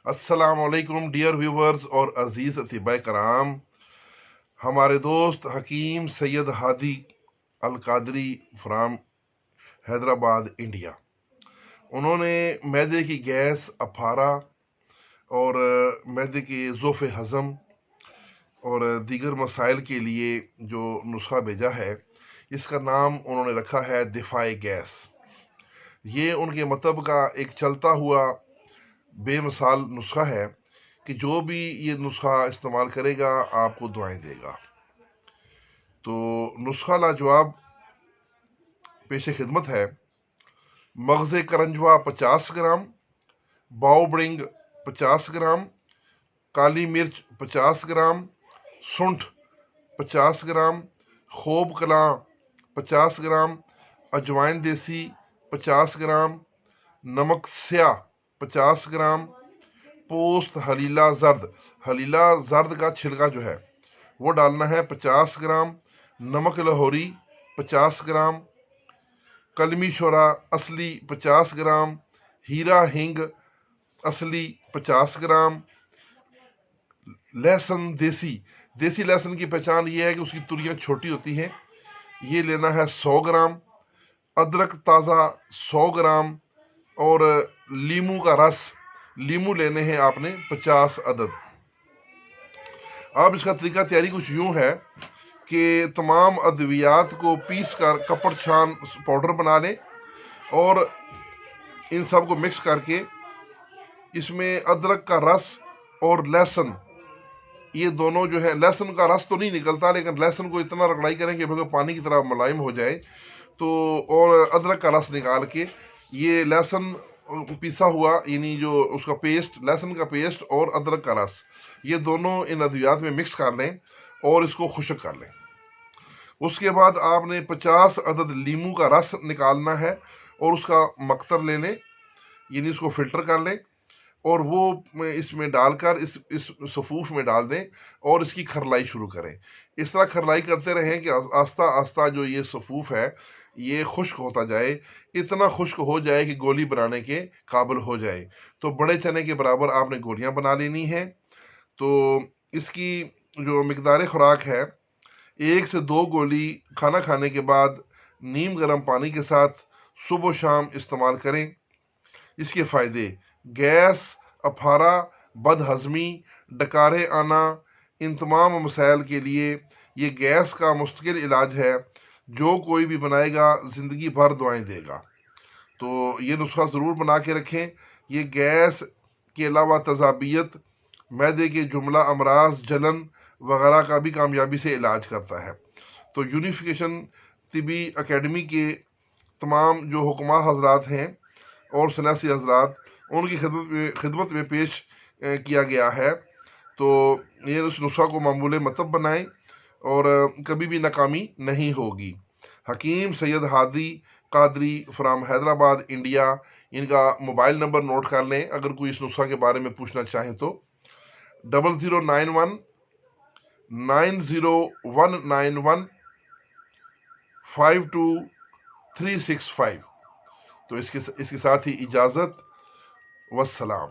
السلام علیکم dear viewers اور عزیز اطباء کرام. ہمارے دوست حکیم سید ہادی القادری فرام حیدرآباد انڈیا، انہوں نے معدے کی گیس، اپھارا اور معدے کے ضعف ہضم اور دیگر مسائل کے لیے جو نسخہ بھیجا ہے، اس کا نام انہوں نے رکھا ہے دفاع گیس. یہ ان کے مطلب کا ایک چلتا ہوا بے مثال نسخہ ہے کہ جو بھی یہ نسخہ استعمال کرے گا آپ کو دعائیں دے گا. تو نسخہ لاجواب پیش خدمت ہے. مغز کرنجوا 50 گرام، باؤ برنگ 50 گرام، کالی مرچ 50 گرام، سنٹھ 50 گرام، خوب کلاں 50 گرام، اجوائن دیسی 50 گرام، نمک سیاہ 50 گرام، پوست حلیلہ زرد کا چھلکا جو ہے وہ ڈالنا ہے 50 گرام، نمک لاہوری 50 گرام، کلمی شورا اصلی 50 گرام، ہیرا ہنگ اصلی 50 گرام، لہسن دیسی لہسن کی پہچان یہ ہے کہ اس کی تلیاں چھوٹی ہوتی ہیں، یہ لینا ہے 100 گرام، ادرک تازہ 100 گرام، اور لیمو لینے ہیں آپ نے 50 عدد. اب اس کا طریقہ تیاری کچھ یوں ہے کہ تمام ادویات کو پیس کر کپڑ چھان پاؤڈر بنا لیں اور ان سب کو مکس کر کے اس میں ادرک کا رس اور لہسن، یہ دونوں جو ہے، لہسن کا رس تو نہیں نکلتا لیکن لہسن کو اتنا رگڑائی کریں کہ بالکل پانی کی طرح ملائم ہو جائے، تو اور ادرک کا رس نکال کے یہ لہسن پیسا ہوا، یعنی جو اس کا پیسٹ، لہسن کا پیسٹ اور ادرک کا رس، یہ دونوں ان ادویات میں مکس کر لیں اور اس کو خشک کر لیں. اس کے بعد آپ نے 50 عدد لیمو کا رس نکالنا ہے اور اس کا مقطر لے لیں، یعنی اس کو فلٹر کر لیں اور وہ اس میں ڈال کر اس صفوف میں ڈال دیں اور اس کی کھرلائی شروع کریں. اس طرح کھرلائی کرتے رہیں کہ آہستہ آہستہ جو یہ صفوف ہے یہ خشک ہوتا جائے، اتنا خشک ہو جائے کہ گولی بنانے کے قابل ہو جائے. تو بڑے چنے کے برابر آپ نے گولیاں بنا لینی ہیں. تو اس کی جو مقدار خوراک ہے، 1 سے 2 گولی کھانا کھانے کے بعد نیم گرم پانی کے ساتھ صبح و شام استعمال کریں. اس کے فائدے: گیس، اپھارا، بد ہضمی، ڈکارے آنا، ان تمام مسائل کے لیے یہ گیس کا مستقل علاج ہے. جو کوئی بھی بنائے گا زندگی بھر دعائیں دے گا. تو یہ نسخہ ضرور بنا کے رکھیں. یہ گیس کے علاوہ تذابیت، معدے کے جملہ امراض، جلن وغیرہ کا بھی کامیابی سے علاج کرتا ہے. تو یونیفیکیشن طبی اکیڈمی کے تمام جو حکماء حضرات ہیں اور سنیسی حضرات، ان کی خدمت میں پیش کیا گیا ہے. تو یہ اس نسخہ کو معمول مطلب بنائیں اور کبھی بھی ناکامی نہیں ہوگی. حکیم سید ہادی قادری فرام حیدرآباد انڈیا، ان کا موبائل نمبر نوٹ کر لیں اگر کوئی اس نسخہ کے بارے میں پوچھنا چاہیں تو 0091 90191 52365. تو اس کے ساتھ ہی اجازت، والسلام.